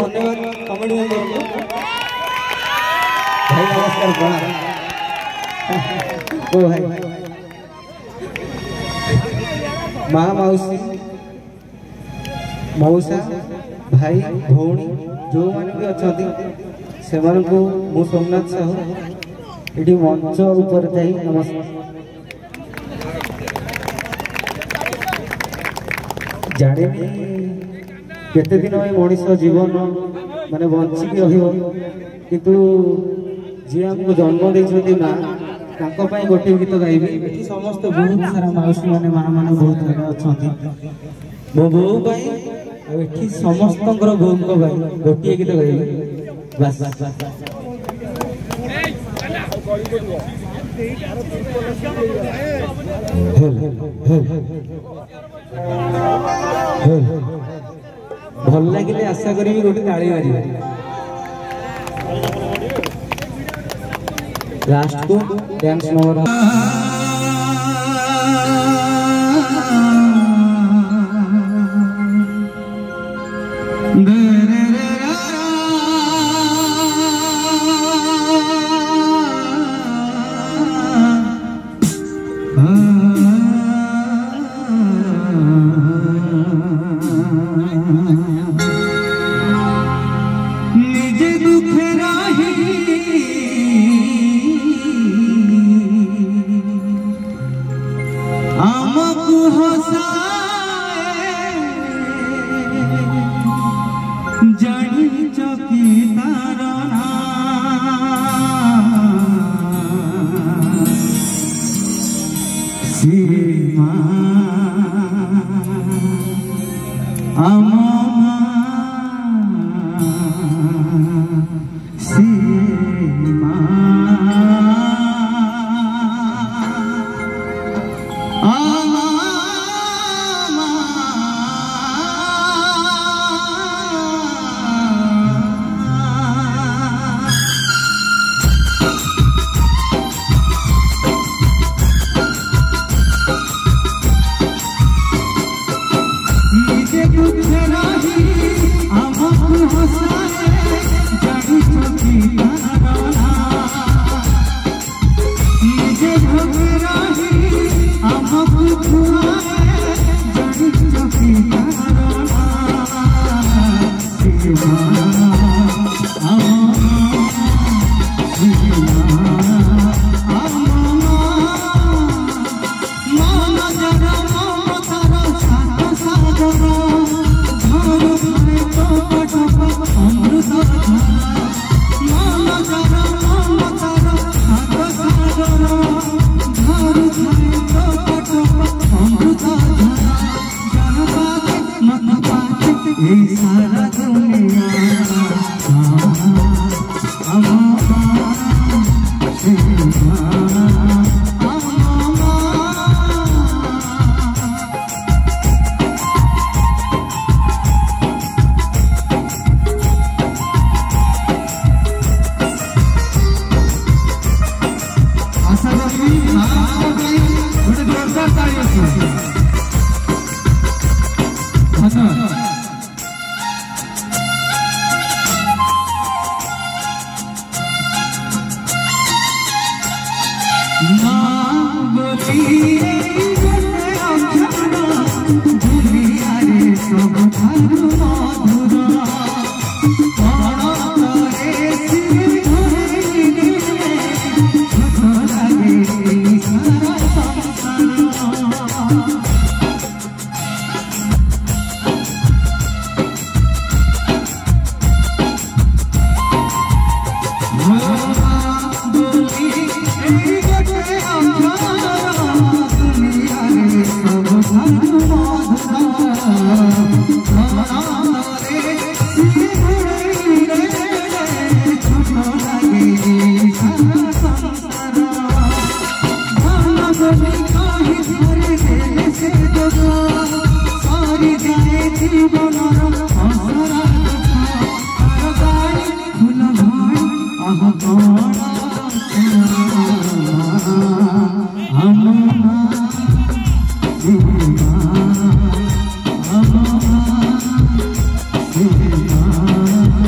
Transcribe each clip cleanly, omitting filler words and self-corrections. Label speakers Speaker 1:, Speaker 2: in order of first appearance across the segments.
Speaker 1: धन्यवाद कमेंट में भाई नमस्कार प्रणाम ओ भाई माँ मौसी मौसा भाई भौणी जो मैंने भी अच्छा से मु सोमनाथ साहू ये मंच ऊपर जाई नमस्कार जाने केते दिन मनीष जीवन माने बंचिक किंतु जी हमको जन्म देते माँ गोटे गीत गाइबी समस्त बहुत सारा मौसी मैंने माँ मैंने बहुत अच्छा मो बो ये समस्त बो गोटे गीत गाइबी बस भल लगे आशा करी गोटे ताली मार लास्ट को डांस नंबर
Speaker 2: Oh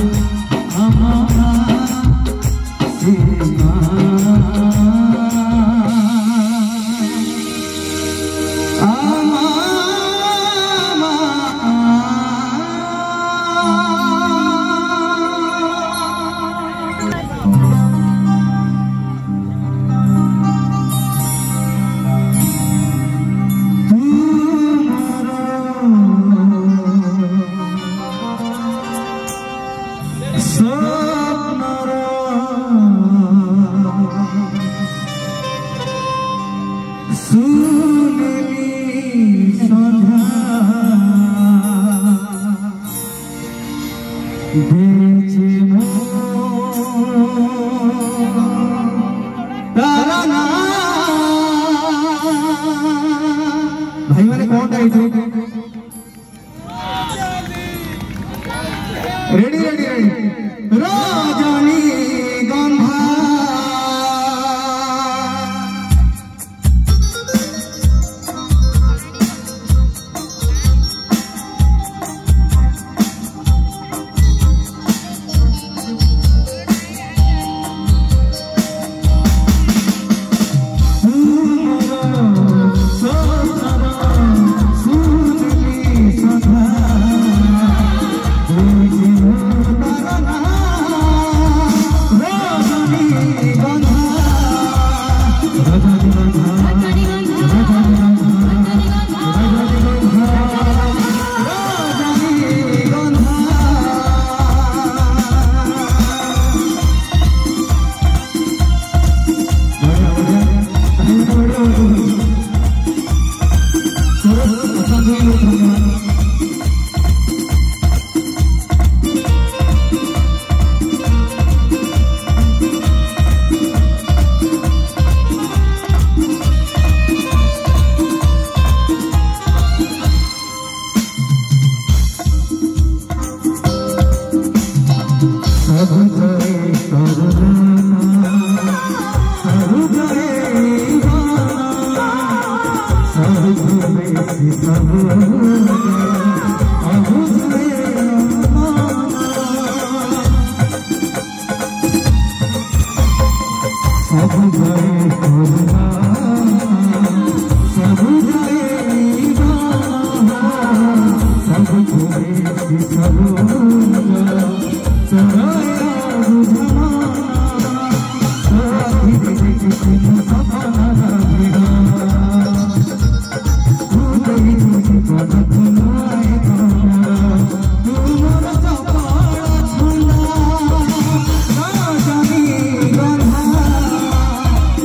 Speaker 1: भाई मैंने कौन गाई थी? रेडी रेडी रेडी राजानी गंधा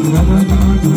Speaker 2: Rama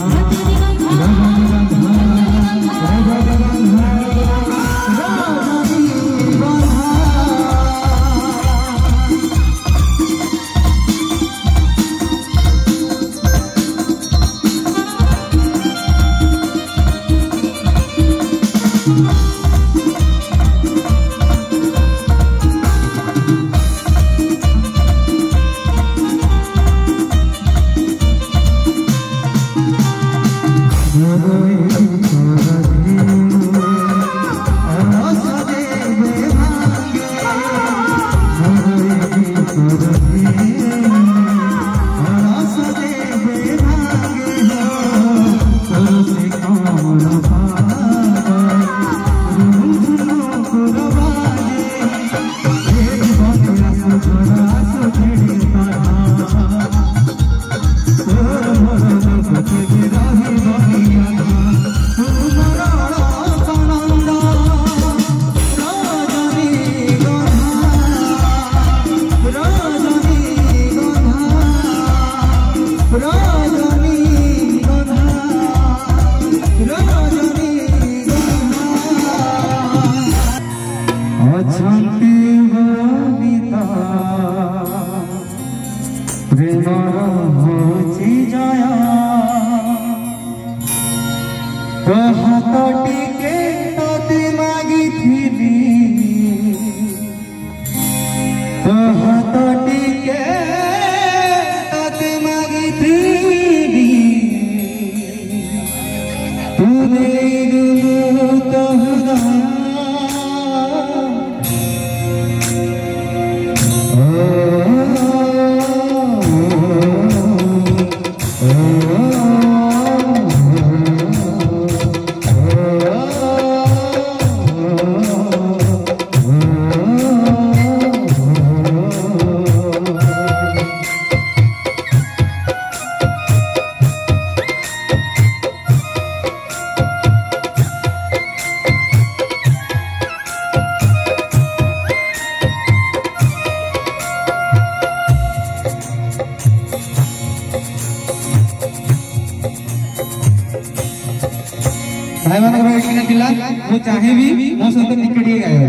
Speaker 1: भाई मानक भाई पिला मु चाहेबी मो सहित टिके टिके गाइबा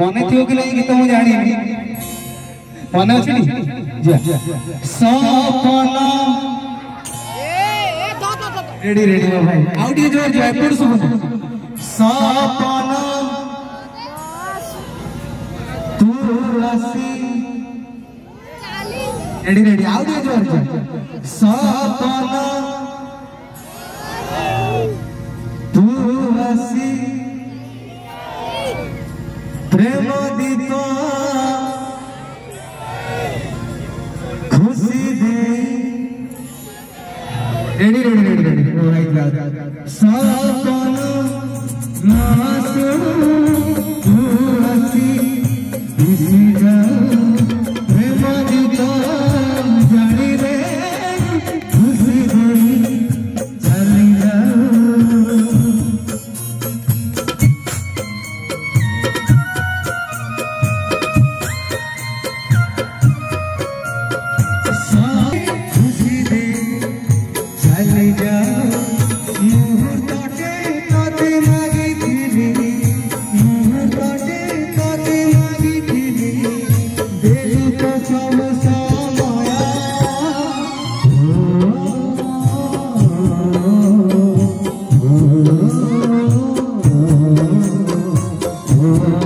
Speaker 1: मने थियो कि नहीं गीत मु जानी मने अछि जा सपना रेडी रेडी भाई आउट ये जो जयपुर सुन सपना तुलसी रेडी रेडी आउट ये जो सपना तुलसी प्रेम दीप खुशी दे रेडी रेडी रेडी रेडी सपना तुलसी खुशी दे प्रेम दीप जानी रे खुशी दे चली जाओ Oh